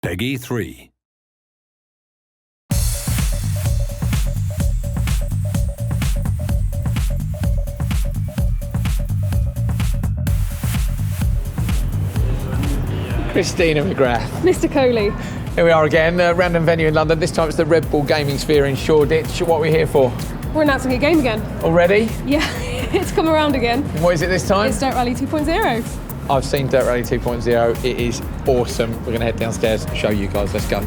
Peggy 3. Christina McGrath. Mr. Coley. Here we are again, random venue in London. This time it's the Red Bull Gaming Sphere in Shoreditch. What are we here for? We're announcing a game again. Already? Yeah, it's come around again. What is it this time? It's DiRT Rally 2.0. I've seen DiRT Rally 2.0. It is awesome. We're going to head downstairs and show you guys. Let's go.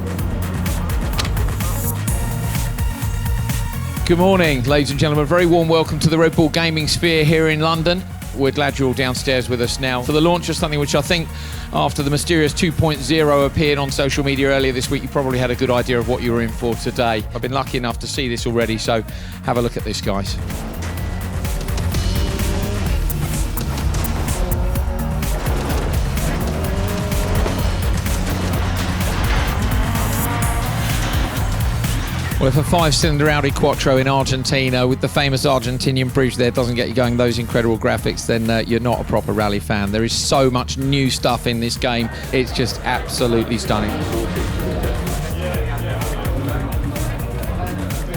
Good morning, ladies and gentlemen. Very warm welcome to the Red Bull Gaming Sphere here in London. We're glad you're all downstairs with us now for the launch of something which I think, after the mysterious 2.0 appeared on social media earlier this week, you probably had a good idea of what you were in for today. I've been lucky enough to see this already, so have a look at this, guys. Well, if a 5-cylinder Audi Quattro in Argentina with the famous Argentinian bridge there doesn't get you going those incredible graphics, then you're not a proper rally fan. There is so much new stuff in this game. It's just absolutely stunning.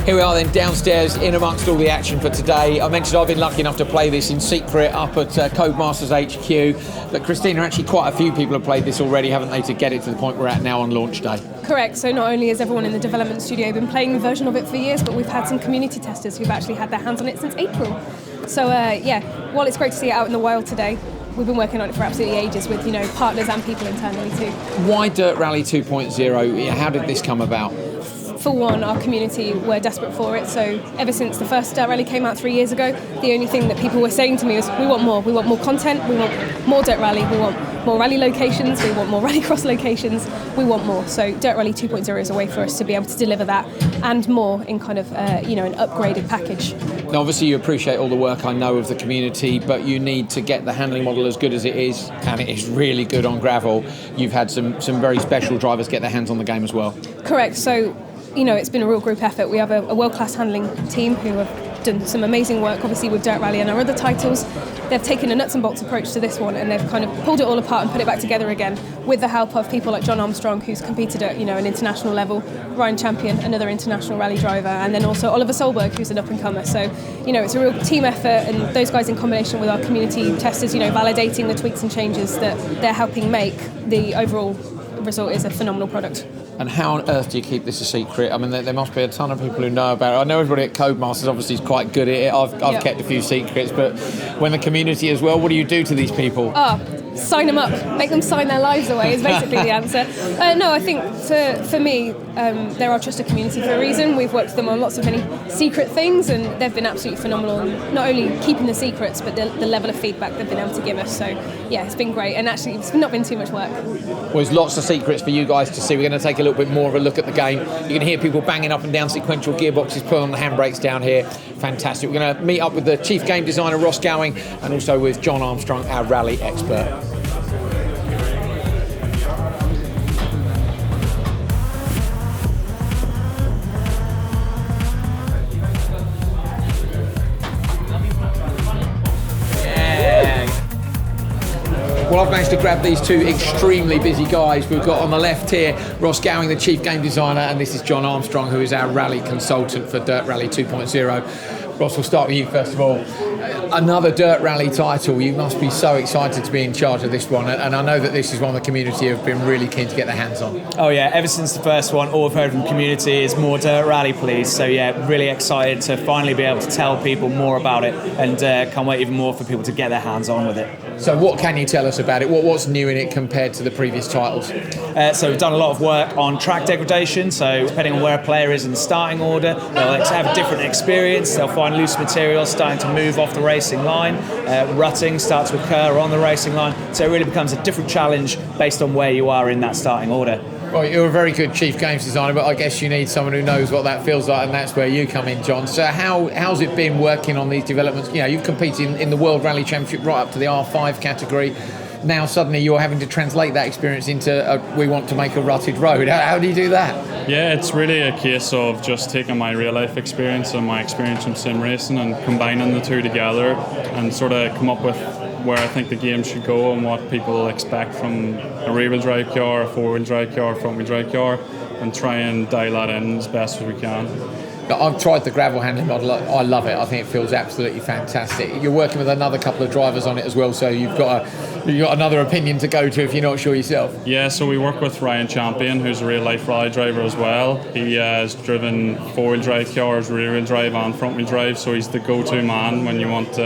Here we are then downstairs in amongst all the action for today. I mentioned I've been lucky enough to play this in secret up at Codemasters HQ. But Christina, actually quite a few people have played this already, haven't they, to get it to the point we're at now on launch day? Correct. So not only has everyone in the development studio been playing the version of it for years, but we've had some community testers who've actually had their hands on it since April. So while it's great to see it out in the wild today, we've been working on it for absolutely ages with, partners and people internally too. Why DiRT Rally 2.0? How did this come about? For one, our community were desperate for it. So ever since the first DiRT Rally came out 3 years ago, the only thing that people were saying to me was, we want more. We want more content. We want more DiRT Rally. We want more rally locations. We want more rallycross locations. We want more. So DiRT Rally 2.0 is a way for us to be able to deliver that and more in kind of, an upgraded package. Now, obviously, you appreciate all the work I know of the community, but you need to get the handling model as good as it is, and it is really good on gravel. You've had some very special drivers get their hands on the game as well. Correct. So, it's been a real group effort. We have a world-class handling team who have done some amazing work, obviously, with DiRT Rally and our other titles. They've taken a nuts and bolts approach to this one, and they've kind of pulled it all apart and put it back together again with the help of people like Jon Armstrong, who's competed at, an international level, Ryan Champion, another international rally driver, and then also Oliver Solberg, who's an up-and-comer. So, it's a real team effort, and those guys in combination with our community testers, validating the tweaks and changes that they're helping make, the overall result is a phenomenal product. And how on earth do you keep this a secret? I mean, there must be a ton of people who know about it. I know everybody at Codemasters obviously is quite good at it. I've kept a few secrets, but when the community as well, what do you do to these people? Sign them up, make them sign their lives away is basically the answer. No, I think for me, they're our trusted community for a reason. We've worked with them on lots of many secret things, and they've been absolutely phenomenal in not only keeping the secrets, but the level of feedback they've been able to give us. So yeah, it's been great, and actually it's not been too much work. Well, there's lots of secrets for you guys to see. We're going to take a little bit more of a look at the game. You're going to hear people banging up and down sequential gearboxes, pulling on the handbrakes down here. Fantastic. We're going to meet up with the chief game designer, Ross Gowing, and also with Jon Armstrong, our rally expert. Well, I've managed to grab these two extremely busy guys. We've got on the left here Ross Gowing, the chief game designer, and this is Jon Armstrong, who is our rally consultant for DiRT Rally 2.0. Ross, we'll start with you first of all. Another DiRT Rally title. You must be so excited to be in charge of this one, and I know that this is one the community have been really keen to get their hands on. Oh yeah, ever since the first one, all I've heard from the community is more DiRT Rally, please. So yeah, really excited to finally be able to tell people more about it, and can't wait even more for people to get their hands on with it. So what can you tell us about it? What's new in it compared to the previous titles? So we've done a lot of work on track degradation, so depending on where a player is in the starting order, they'll have a different experience. They'll find loose material starting to move off the racing line. Rutting starts to occur on the racing line, so it really becomes a different challenge based on where you are in that starting order. Well, you're a very good chief games designer, but I guess you need someone who knows what that feels like, and that's where you come in, Jon. So how's it been working on these developments? You've competed in the World Rally Championship right up to the R5 category. Now suddenly you're having to translate that experience into we want to make a rutted road. How do you do that? Yeah, it's really a case of just taking my real life experience and my experience from sim racing and combining the two together and sort of come up with where I think the game should go and what people expect from a rear-wheel drive car, a four-wheel drive car, front-wheel drive car, and try and dial that in as best as we can. I've tried the gravel handling model. I love it. I think it feels absolutely fantastic. You're working with another couple of drivers on it as well, so you've got another opinion to go to if you're not sure yourself. Yeah, so we work with Ryan Champion, who's a real-life rally driver as well. He has driven four-wheel drive cars, rear-wheel drive and front-wheel drive, so he's the go-to man when you want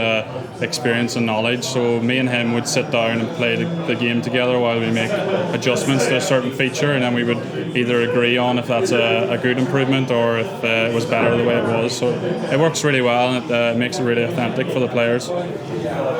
experience and knowledge. So me and him would sit down and play the game together while we make adjustments to a certain feature, and then we would either agree on if that's a good improvement or if it was better the way it was. So it works really well, and it makes it really authentic for the players.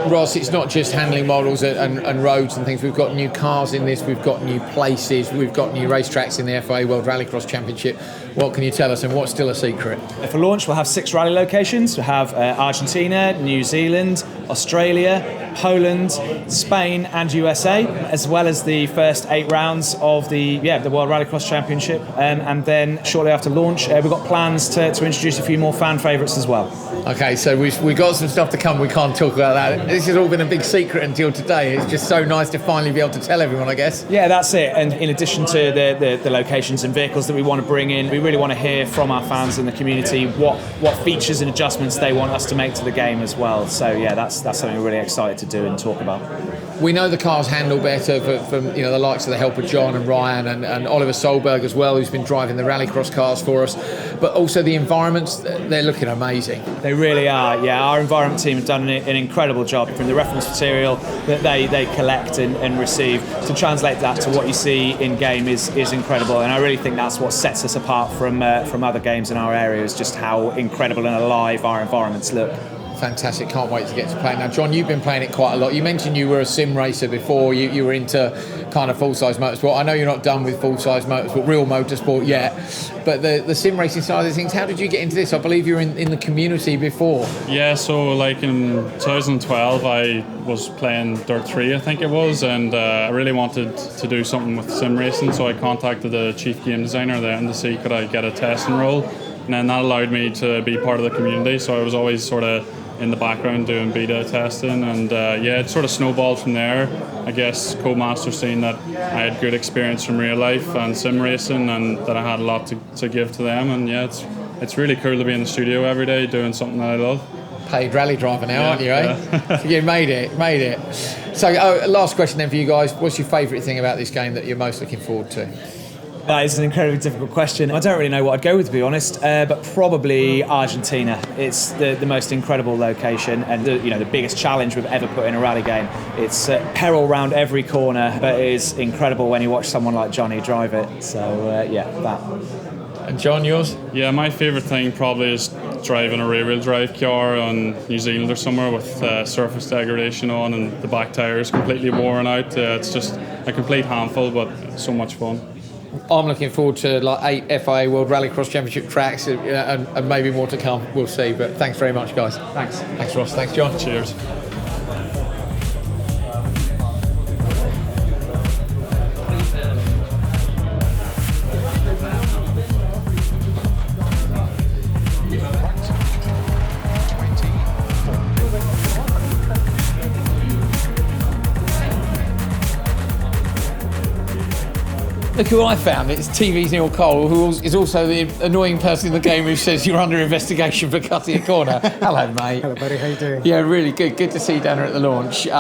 Ross, it's not just handling models and roads and things. We've got new cars in this, we've got new places, we've got new racetracks in the FIA World Rallycross Championship. What can you tell us, and what's still a secret? For launch, we'll have 6 rally locations. We'll have Argentina, New Zealand, Australia, Poland, Spain and USA, as well as the first 8 rounds of the World Rallycross Championship. And then shortly after launch, we've got plans to introduce a few more fan favourites as well. Okay, so we've got some stuff to come. We can't talk about that. This has all been a big secret until today. It's just so nice to finally be able to tell everyone, I guess. Yeah, that's it. And in addition to the locations and vehicles that we want to bring in, we really want to hear from our fans and the community what features and adjustments they want us to make to the game as well. So yeah, that's something we're really excited to do and talk about. We know the cars handle better from the likes of the help of Jon and Ryan and Oliver Solberg as well, who's been driving the rallycross cars for us. But also the environments, they're looking amazing. They really are, yeah. Our environment team have done an incredible job from the reference material that they collect and receive to translate that to what you see in game is incredible. And I really think that's what sets us apart from other games in our area, is just how incredible and alive our environments look. Fantastic, can't wait to get to play. Now, Jon, you've been playing it quite a lot. You mentioned you were a sim racer before, you were into kind of full-size motorsport. I know you're not done with full-size motorsport, real motorsport yet, but the sim racing side of things, how did you get into this? I believe you were in the community before. Yeah, so like in 2012 I was playing DiRT, I think it was, and I really wanted to do something with sim racing, so I contacted the chief game designer then to see could I get a test and roll, and then that allowed me to be part of the community, so I was always sort of in the background doing beta testing, and it sort of snowballed from there. I guess Codemaster seen that I had good experience from real life and sim racing, and that I had a lot to give to them, and yeah, it's really cool to be in the studio every day doing something that I love. Paid rally driver now, aren't you, eh? Yeah. You made it. So last question then for you guys, what's your favourite thing about this game that you're most looking forward to? That is an incredibly difficult question. I don't really know what I'd go with, to be honest, but probably Argentina. It's the most incredible location and the biggest challenge we've ever put in a rally game. It's peril round every corner, but it is incredible when you watch someone like Johnny drive it. So that. And Jon, yours? Yeah, my favourite thing probably is driving a rear-wheel drive car on New Zealand or somewhere with surface degradation on and the back tyres completely worn out. It's just a complete handful, but so much fun. I'm looking forward to like 8 FIA World Rallycross Championship tracks and maybe more to come. We'll see. But thanks very much, guys. Thanks, Ross. Thanks, Jon. Cheers. Look who I found. It's TV's Neil Cole, who is also the annoying person in the game who says you're under investigation for cutting a corner. Hello, mate. Hello, buddy. How you doing? Yeah, really good. Good to see you down here at the launch. You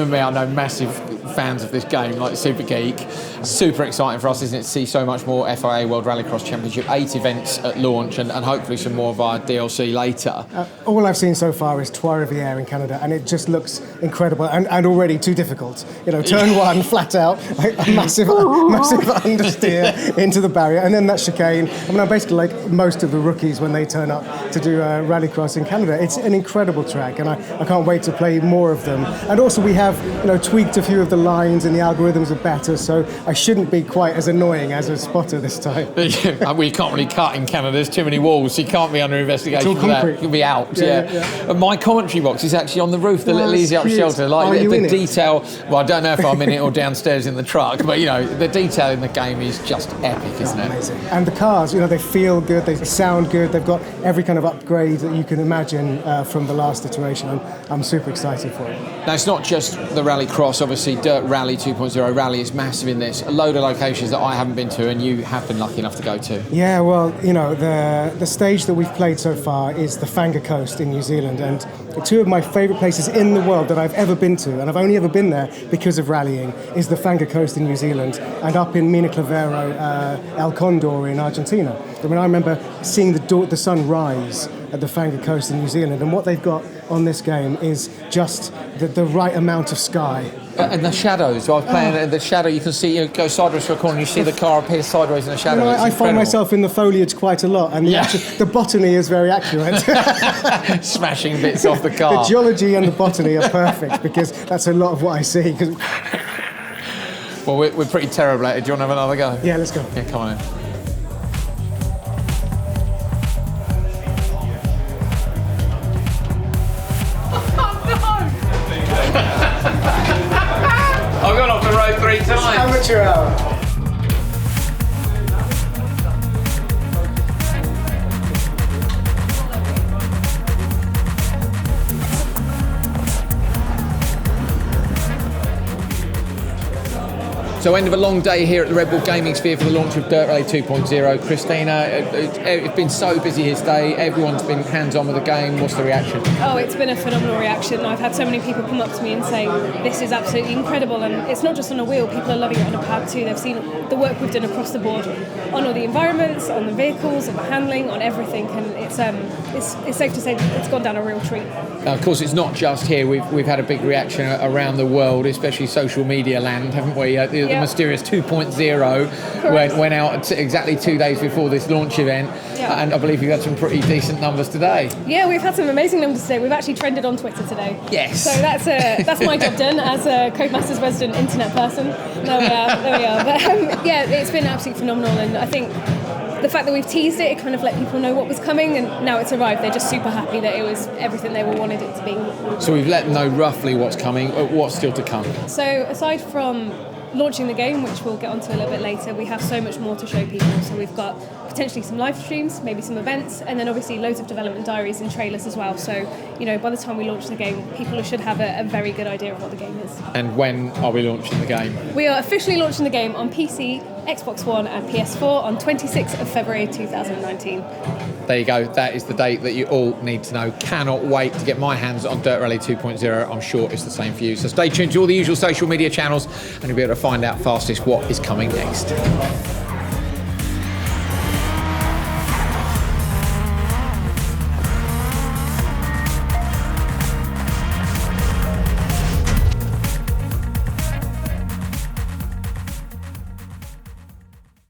and me, I know, massive fans of this game, like Super Geek. Super exciting for us, isn't it, to see so much more FIA World Rallycross Championship, 8 events at launch and hopefully some more via DLC later. All I've seen so far is Trois Rivières in Canada, and it just looks incredible and already too difficult. Turn one, flat out, a massive understeer into the barrier, and then that chicane. I mean, I'm basically like most of the rookies when they turn up to do rallycross in Canada. It's an incredible track, and I can't wait to play more of them. And also we have tweaked a few of the lines, and the algorithms are better, so I shouldn't be quite as annoying as a spotter this time. We can't really cut in Canada. There's too many walls, so you can't be under investigation for that. You'll be out. Yeah. My commentary box is actually on the roof, the little easy up shelter. Like the detail. Well, I don't know if I'm in it or downstairs in the truck, but the detail in the game is just epic, isn't it? Amazing. And the cars, they feel good, they sound good. They've got every kind of upgrade that you can imagine from the last iteration. I'm super excited for it. Now, it's not just the Rally Cross, obviously Dirt Rally 2.0 Rally is massive in this. A load of locations that I haven't been to and you have been lucky enough to go to. Yeah, well, you know, the stage that we've played so far is the Fanga Coast in New Zealand, and two of my favourite places in the world that I've ever been to, and I've only ever been there because of rallying, is the Fanga Coast in New Zealand and up in Mina Clavero, El Condor in Argentina. I mean, I remember seeing the sun rise at the Fanga Coast in New Zealand, and what they've got on this game is just the right amount of sky. And the shadows. I was playing the shadow. You can see, you go sideways for a corner, you see the car appear sideways in the shadow. You know, I find myself in the foliage quite a lot, and the botany is very accurate. Smashing bits off the car. The geology and the botany are perfect because that's a lot of what I see. Well, we're pretty terrible at it. Do you want to have another go? Yeah, let's go. Yeah, come on in. I've gone off the road 3 times. Amateur hour. So end of a long day here at the Red Bull Gaming Sphere for the launch of Dirt Rally 2.0. Christina, it's been so busy here today. Everyone's been hands-on with the game. What's the reaction? Oh, it's been a phenomenal reaction. I've had so many people come up to me and say, this is absolutely incredible. And it's not just on a wheel, people are loving it on a pad too. They've seen the work we've done across the board on all the environments, on the vehicles, on the handling, on everything. And it's safe to say it's gone down a real treat. Of course, it's not just here. We've had a big reaction around the world, especially social media land, haven't we? The mysterious 2.0 went out exactly 2 days before this launch event, and I believe you've had some pretty decent numbers today. Yeah, we've had some amazing numbers today. We've actually trended on Twitter today. Yes. So that's my job done as a Codemasters resident internet person. There we are. But yeah, it's been absolutely phenomenal, and I think the fact that we've teased it kind of let people know what was coming, and now it's arrived. They're just super happy that it was everything they wanted it to be. So we've let them know roughly what's coming. What's still to come? So aside from launching the game, which we'll get onto a little bit later, we have so much more to show people. So we've got potentially some live streams, maybe some events, and then obviously loads of development diaries and trailers as well. So, you know, by the time we launch the game, people should have a very good idea of what the game is. And when are we launching the game? We are officially launching the game on PC, Xbox One and PS4 on 26th of February 2019. There you go. That is the date that you all need to know. Cannot wait to get my hands on Dirt Rally 2.0. I'm sure it's the same for you. So stay tuned to all the usual social media channels and you'll be able to find out fastest what is coming next.